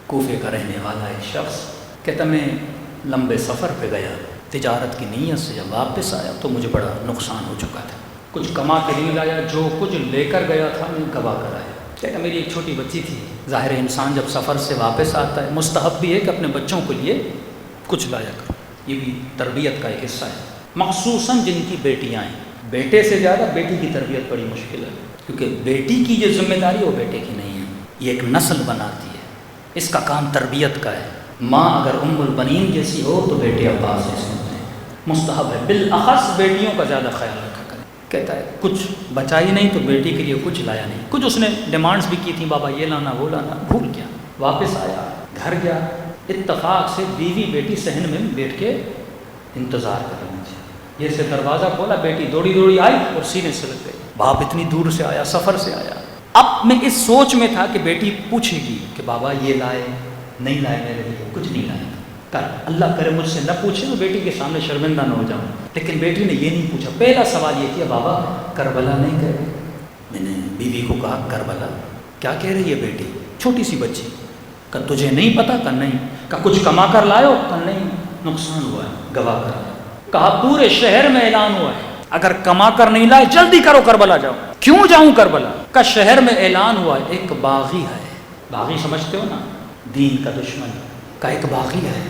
کوفے کا رہنے والا ایک شخص کہتا میں لمبے سفر پہ گیا، تجارت کی نیت سے جب واپس آیا تو مجھے بڑا نقصان ہو چکا تھا، کچھ کما کے نہیں لایا، جو کچھ لے کر گیا تھا میں گوا کر آیا۔ کہتا میری ایک چھوٹی بچی تھی، ظاہر انسان جب سفر سے واپس آتا ہے مستحب بھی ہے کہ اپنے بچوں کے لیے کچھ لایا کرو، یہ بھی تربیت کا ایک حصہ ہے، مخصوصاً جن کی بیٹیاں ہیں۔ بیٹے سے زیادہ بیٹی کی تربیت بڑی مشکل ہے، کیونکہ بیٹی کی جو ذمہ داری وہ بیٹے کی نہیں ہے، یہ ایک نسل بناتی ہے، اس کا کام تربیت کا ہے۔ ماں اگر ام البنین جیسی ہو تو بیٹے عباس جیسے ہوتے ہیں، مستحب ہے بالاخص بیٹیوں کا زیادہ خیال رکھا کریں۔ کہتا ہے کچھ بچا ہی نہیں تو بیٹی کے لیے کچھ لایا نہیں، کچھ اس نے ڈیمانڈس بھی کی تھیں، بابا یہ لانا وہ لانا، بھول گیا۔ واپس آیا، گھر گیا، اتفاق سے بیوی بیٹی صحن میں بیٹھ کے انتظار کر رہی تھی، یہ سے دروازہ کھولا، بیٹی دوڑی دوڑی آئی اور سینے سے لگ گئی۔ باپ اتنی دور سے آیا، سفر سے آیا، اب میں اس سوچ میں تھا کہ بیٹی پوچھے گی کہ بابا یہ لائے نہیں لائے، میرے لیے کچھ نہیں لائے، اللہ کرے مجھ سے نہ پوچھے تو بیٹی کے سامنے شرمندہ نہ ہو جاؤں، لیکن بیٹی نے یہ نہیں پوچھا۔ پہلا سوال یہ کیا، بابا کربلا نہیں کہہ رہے؟ میں نے بیوی کو کہا کربلا کیا کہہ رہی ہے بیٹی، چھوٹی سی بچی، کہ تجھے نہیں پتا؟ کہ نہیں۔ کہ کچھ کما کر لائے ہو؟ کہ نہیں، نقصان ہوا ہے، گواہ کر۔ کہا پورے شہر میں اعلان ہوا ہے اگر کما کر نہیں لائے جلدی کرو کربلا جاؤ۔ کیوں جاؤں کربلا؟ کہ شہر میں اعلان ہوا ہے ایک باغی ہے، باغی سمجھتے ہو نا، دین کا دشمن، کا ایک باغی ہے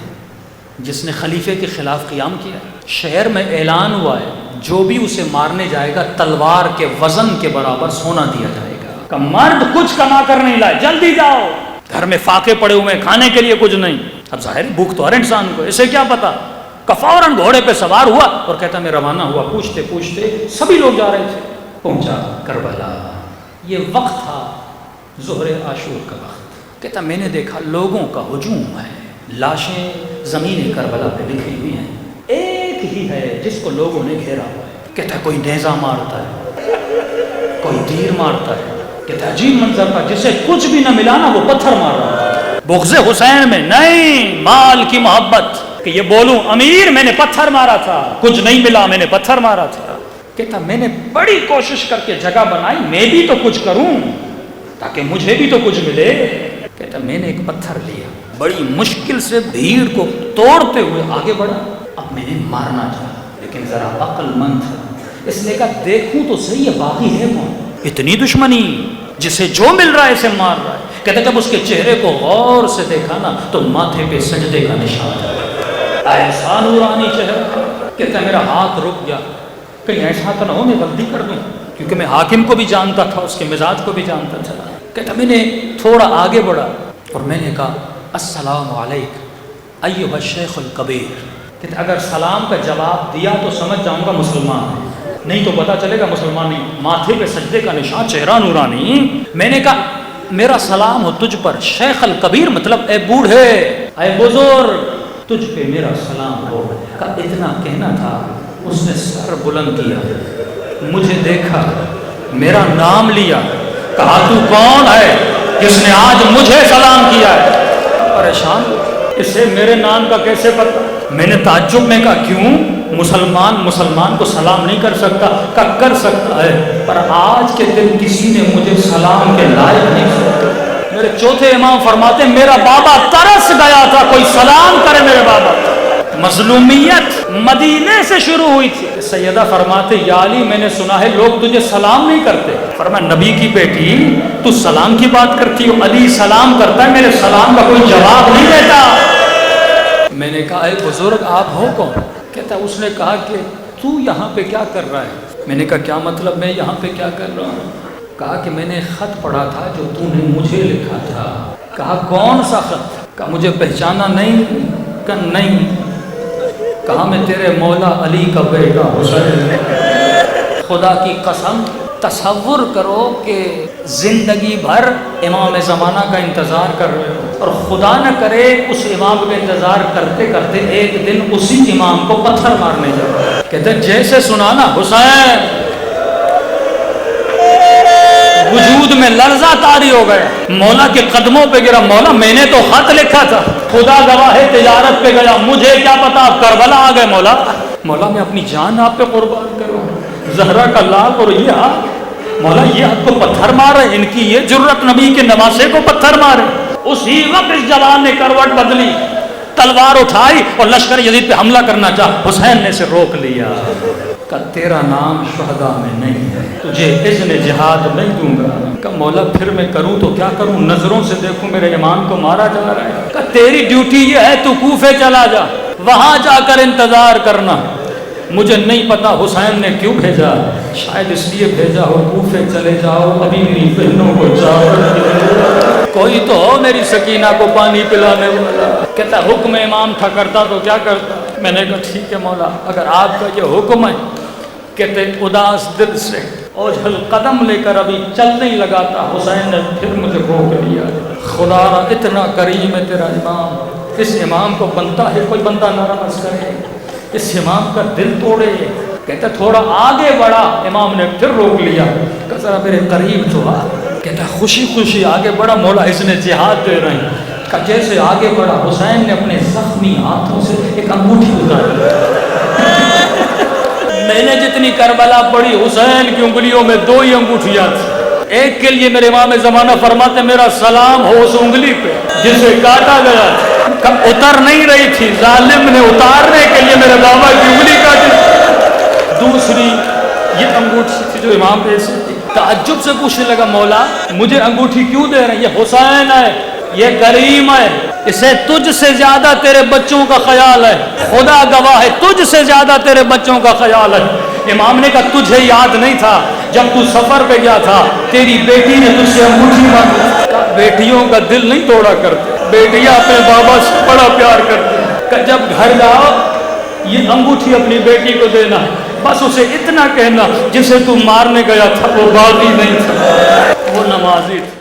جس نے خلیفے کے خلاف قیام کیا، شہر میں اعلان ہوا ہے جو بھی اسے مارنے جائے گا تلوار کے وزن کے برابر سونا دیا جائے گا۔ کہ مرد کچھ کما کر نہیں لائے جلدی جاؤ، گھر میں فاقے پڑے ہوئے ہیں، کھانے کے لیے کچھ نہیں۔ اب ظاہر بھوک تو ہر انسان کو، اسے کیا پتا، کہ فوراً گھوڑے پہ سوار ہوا اور کہتا میں روانہ ہوا، پوچھتے پوچھتے سبھی لوگ جا رہے تھے، پہنچا کربلا۔ یہ وقت تھا ظہر عاشور کا وقت۔ کہتا میں نے دیکھا لوگوں کا ہجوم ہے، لاشیں زمین کربلا پہ بکھری ہوئی ہیں، ایک ہی ہے جس کو لوگوں نے گھیرا ہوا ہے۔ کہتا ہے کوئی نیزہ مارتا ہے، کوئی تیر مارتا ہے۔ کہتا ہے عجیب منظر تھا، جسے کچھ بھی نہ ملا نا وہ پتھر مار رہا تھا۔ بغض حسین میں نہیں، مال کی محبت، کہ یہ بولوں امیر میں نے پتھر مارا تھا، کچھ نہیں ملا میں نے پتھر مارا تھا۔ کہتا میں نے بڑی کوشش کر کے جگہ بنائی میں بھی تو کچھ کروں تاکہ مجھے بھی تو کچھ ملے۔ کہتا میں نے ایک پتھر لیا، بڑی مشکل سے بھیڑ کو توڑتے ہوئے آگے بڑھا، اب میں نے مارنا چاہا لیکن ذرا عقل مند تھا، اس نے کہا دیکھوں تو صحیح یہ باغی ہے کون، اتنی دشمنی، جسے جو مل رہا ہے اسے مار رہا ہے۔ کہتا جب اس کے چہرے کو غور سے دیکھا نا تو ماتھے پہ سجدے کا نشان تھا، ایسا نورانی چہرہ۔ کہتا میرا ہاتھ رک گیا، کہیں ایسا تو نہ ہو میں غلطی کر دوں، کیونکہ میں حاکم کو بھی جانتا تھا، اس کے مزاج کو بھی جانتا تھا۔ کہتا میں نے تھوڑا آگے بڑھا اور میں نے کہا السلام علیکم ایھا الشیخ الکبیر۔ کہتا اگر سلام کا جواب دیا تو سمجھ جاؤں گا مسلمان ہے، نہیں تو پتا چلے گا مسلمان نہیں۔ ماتھے پہ سجدے کا نشان، چہرہ نورانی۔ میں نے کہا میرا سلام ہو تجھ پر شیخ الکبیر، مطلب اے بوڑھے، اے بزرگ، تجھ پہ میرا سلام ہو۔ کہ اتنا کہنا تھا اس نے سر بلند کیا، مجھے دیکھا، میرا نام لیا، کہا تو کون ہے جس نے آج مجھے سلام کیا ہے؟ پریشان، اسے میرے نام کا کیسے پتا؟ میں نے تعجب میں کہا کیوں؟ مسلمان کو سلام نہیں کر سکتا؟ کہ کر سکتا ہے، پر آج کے دن کسی نے مجھے سلام کے لائق نہیں سمجھا۔ میرے چوتھے امام فرماتے میرا بابا ترس گیا تھا کوئی سلام کرے میرے بابا۔ مظلومیت مدینے سے شروع ہوئی تھی۔ سیدہ فرماتے یا علی میں نے سنا ہے لوگ تجھے سلام نہیں کرتے۔ فرمایا نبی کی بیٹی تو سلام کی بات کرتی ہو، علی سلام کرتا ہے میرے سلام کا کوئی جواب نہیں دیتا۔ میں نے کہا اے بزرگ آپ ہو کون؟ کہتا اس نے کہا کہ تو یہاں پہ کیا کر رہا ہے؟ میں نے کہا کیا مطلب میں یہاں پہ کیا کر رہا ہوں؟ کہا کہ میں نے خط پڑھا تھا جو تو نے مجھے لکھا تھا۔ کہا کون سا خط؟ کہا مجھے پہچانا نہیں؟ کہ نہیں۔ کہا میں تیرے مولا علی کا بیٹا حسین۔ خدا کی قسم تصور کرو کہ زندگی بھر امام زمانہ کا انتظار کر رہے ہو اور خدا نہ کرے اس امام کا انتظار کرتے کرتے ایک دن اسی امام کو پتھر مارنے جاؤ۔ کہتے جیسے سنا نا حسین، وجود میں لرزہ طاری ہو گیا، مولا کے قدموں پہ گرا۔ مولا میں نے تو خط لکھا تھا، خدا گواہ ہے تجارت پہ گیا، مجھے کیا پتا آپ کربلا آ گئے۔ مولا میں اپنی جان آپ پہ قربان کروں، زہرا کا لال اور یہ ہاتھ، مولا یہ آپ کو پتھر مارے، ان کی یہ جرت نبی کے نواسے کو پتھر مارے۔ اسی وقت اس جوان نے کروٹ بدلی، تلوار اٹھائی اور لشکر یزید پہ حملہ کرنا چاہا، حسین نے اسے روک لیا کہ تیرا نام شہداء میں نہیں ہے، تجھے اذن جہاد نہیں دوں گا۔ کہ مولا پھر میں کروں تو کیا کروں، نظروں سے دیکھوں میرے امام کو مارا جا رہا ہے۔ کہ تیری ڈیوٹی یہ ہے تو کوفے چلا جا، وہاں جا کر انتظار کرنا۔ مجھے نہیں پتا حسین نے کیوں بھیجا، شاید اس لیے بھیجا ہو کوفے چلے جاؤ، ابھی میری بہنوں کو چاول کوئی تو ہو میری سکینہ کو پانی پلانے والا۔ کہتا حکم امام تھا کرتا تو کیا کرتا۔ میں نے کہا ٹھیک ہے مولا اگر آپ کا یہ حکم ہے۔ کہتے اداس دل سے اوجھل قدم لے کر ابھی چل نہیں لگاتا، حسین نے پھر مجھے روک لیا۔ خدا را اتنا کریم ہے تیرا امام، اس امام کو بنتا ہے کوئی بندہ ناراض کرے، اس امام کا دل توڑے۔ کہتا تھوڑا آگے بڑھا، امام نے پھر روک لیا کہ ذرا میرے قریب تو آ۔ کہتا خوشی خوشی آگے بڑھا، مولا اس نے جہاد دے رہے ہیں۔ کہ جیسے آگے بڑھا حسین نے اپنے زخمی ہاتھوں سے ایک انگوٹھی اتاری۔ میں نے جتنی کربلا پڑھی حسین کی انگلیوں میں 2 ہی انگوٹھیاں تھیں، ایک کے لیے میرے امام زمانہ فرماتے میرا سلام ہو اس انگلی پہ جسے کاٹا گیا، اتر نہیں رہی تھی، ظالم نے اتارنے کے لیے میرے بابا کی انگلی کاٹی۔ دوسری یہ انگوٹھی تھی جو امام پہ سے تھی۔ تعجب سے پوچھنے لگا مولا مجھے انگوٹھی کیوں دے رہے ہیں، یہ حسین ہے، یہ کریم ہے، اسے تجھ سے زیادہ تیرے بچوں کا خیال ہے، خدا گواہ ہے تجھ سے زیادہ تیرے بچوں کا خیال ہے۔ امام نے کہا تجھے یاد نہیں تھا جب تو سفر پہ گیا تھا تیری بیٹی نے تجھ سے انگوٹھی مانگی۔ بیٹیوں کا دل نہیں توڑا کرتے، بیٹیاں اپنے بابا سے بڑا پیار کرتے ہیں۔ کہ جب گھر جاؤ یہ انگوٹھی اپنی بیٹی کو دینا ہے، بس اسے اتنا کہنا جسے تو مارنے گیا تھا وہ باغی نہیں تھا، وہ نمازی تھا۔